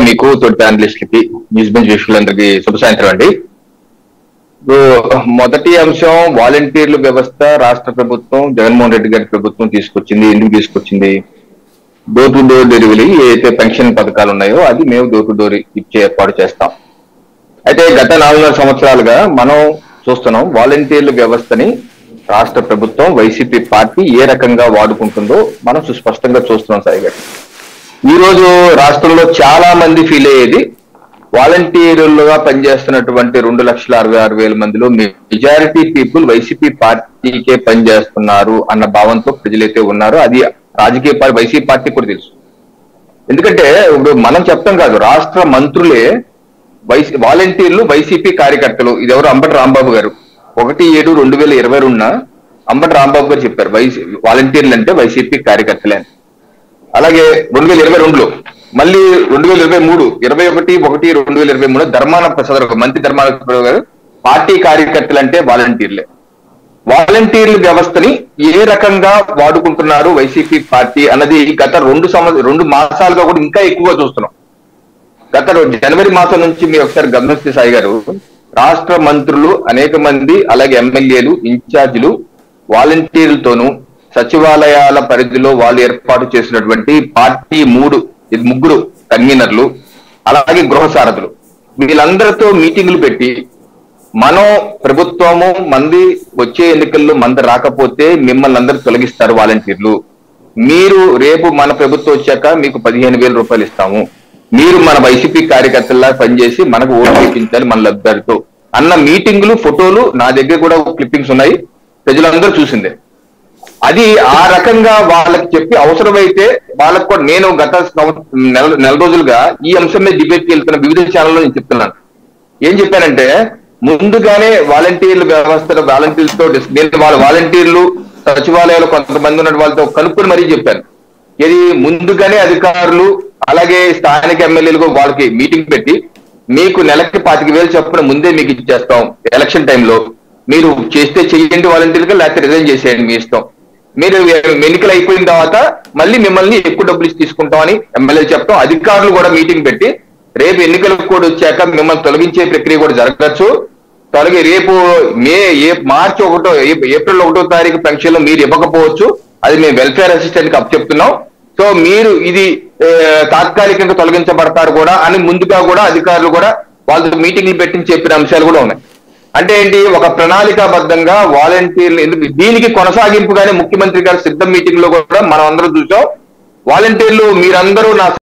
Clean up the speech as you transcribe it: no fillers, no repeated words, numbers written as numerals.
మీకు తోటి ప్యానలిస్టులకి news bench వీక్షకులందరికీ శుభ సాయంత్రం అండి. మొదటి అంశం వాలంటీర్ల వ్యవస్థ రాష్ట్ర ప్రభుత్వం జగన్మోహన్ రెడ్డి గారి ప్రభుత్వం తీసుకొచ్చింది. ఎందుకు తీసుకొచ్చింది? డోర్ టు డోర్ డెలివరీ ఏదైతే పెన్షన్ పథకాలు ఉన్నాయో అది మేము డోర్ టు డోర్ ఇచ్చే ఏర్పాటు చేస్తాం. అయితే గత 4.5 సంవత్సరాలుగా మనం చూస్తున్నాం వాలంటీర్ల వ్యవస్థని రాష్ట్ర ప్రభుత్వం వైసీపీ పార్టీ ఏ రకంగా వాడుకుంటుందో మనం సుస్పష్టంగా చూస్తున్నాం. సాయి గారు, ఈ రోజు రాష్ట్రంలో చాలా మంది ఫీల్ అయ్యేది వాలంటీర్లుగా పనిచేస్తున్నటువంటి 2,66,000 మందిలో మెజారిటీ పీపుల్ వైసీపీ పార్టీకే పనిచేస్తున్నారు అన్న భావంతో ప్రజలైతే ఉన్నారో అది రాజకీయ పార్టీ వైసీపీ పార్టీ కూడా తెలుసు. ఎందుకంటే ఇప్పుడు మనం చెప్తాం కాదు, రాష్ట్ర మంత్రులే వాలంటీర్లు వైసీపీ కార్యకర్తలు. ఇది ఎవరు? అంబటి రాంబాబు గారు 1/7/2022 అంబటి రాంబాబు గారు చెప్పారు వాలంటీర్లు అంటే వైసీపీ కార్యకర్తలే అని. అలాగే 2022లో మళ్ళీ 2023 21/1/2023 ధర్మాన ప్రసాద్ మంత్రి ధర్మాన ప్రసాద్ గారు పార్టీ కార్యకర్తలు అంటే వాలంటీర్లే. వాలంటీర్ల వ్యవస్థని ఏ రకంగా వాడుకుంటున్నారు వైసీపీ పార్టీ అన్నది గత 2 మాసాలుగా కూడా ఇంకా ఎక్కువగా చూస్తున్నాం. గత జనవరి మాసం నుంచి మీరు ఒకసారి గమనిస్తే సాయి గారు, రాష్ట్ర మంత్రులు అనేక మంది అలాగే ఎమ్మెల్యేలు ఇన్ఛార్జీలు వాలంటీర్లతోనూ సచివాలయాల పరిధిలో వాళ్ళు ఏర్పాటు చేసినటువంటి పార్టీ 3 కన్వీనర్లు అలాగే గృహ సారథులు వీళ్ళందరితో మీటింగులు పెట్టి మనం ప్రభుత్వము మంది వచ్చే ఎన్నికల్లో మంది రాకపోతే మిమ్మల్ని అందరూ తొలగిస్తారు వాలంటీర్లు, మీరు రేపు మన ప్రభుత్వం వచ్చాక మీకు 15,000 రూపాయలు ఇస్తాము, మీరు మన వైసీపీ కార్యకర్తల్లా పనిచేసి మనకు ఓట్లు ఎక్కించాలి మన లబ్ధాలతో అన్న మీటింగులు ఫోటోలు నా దగ్గర కూడా క్లిప్పింగ్స్ ఉన్నాయి, ప్రజలందరూ చూసిందే. అది ఆ రకంగా వాళ్ళకి చెప్పి అవసరమైతే వాళ్ళకు కూడా నేను గత నెల రోజులుగా ఈ అంశం మీద డిబేట్కి వెళ్తున్న వివిధ ఛానల్లో నేను చెప్తున్నాను. ఏం చెప్పానంటే ముందుగానే వాలంటీర్ల వ్యవస్థలో వాలంటీర్లతో నేను వాళ్ళ వాలంటీర్లు సచివాలయాలు కొంతమంది ఉన్న వాళ్ళతో కనుక్కొని మరీ చెప్పాను. ఇది ముందుగానే అధికారులు అలాగే స్థానిక ఎమ్మెల్యేలకు వాళ్ళకి మీటింగ్ పెట్టి మీకు నెలకి 25,000 చొప్పున ముందే మీకు ఇచ్చేస్తాం, ఎలక్షన్ టైంలో మీరు చేస్తే చెయ్యండి వాలంటీర్గా, లేకపోతే రిజైన్ చేసేయండి మీ ఇష్టం, మీరు ఎన్నికలు అయిపోయిన తర్వాత మళ్ళీ మిమ్మల్ని ఎక్కువ డబ్బులు తీసుకుంటామని ఎమ్మెల్యేలు చెప్తాం. అధికారులు కూడా మీటింగ్ పెట్టి రేపు ఎన్నికలకు కూడా వచ్చాక మిమ్మల్ని తొలగించే ప్రక్రియ కూడా జరగచ్చు, రేపు మార్చి 1 ఏప్రిల్ 1వ తారీఖు పెన్షన్లు మీరు ఇవ్వకపోవచ్చు, అది మేము వెల్ఫేర్ అసిస్టెంట్ కి అప్పచెప్తున్నాం, సో మీరు ఇది తాత్కాలికంగా తొలగించబడతారు కూడా అని ముందుగా కూడా అధికారులు కూడా వాళ్ళతో మీటింగ్లు పెట్టి చెప్పిన అంశాలు కూడా ఉన్నాయి. అంటే ఏంటి, ఒక ప్రణాళికాబద్ధంగా వాలంటీర్లు దీనికి కొనసాగింపుగానే ముఖ్యమంత్రి గారి సిద్ధం మీటింగ్ లో కూడా మనం అందరూ చూసాం. వాలంటీర్లు మీరందరూ నా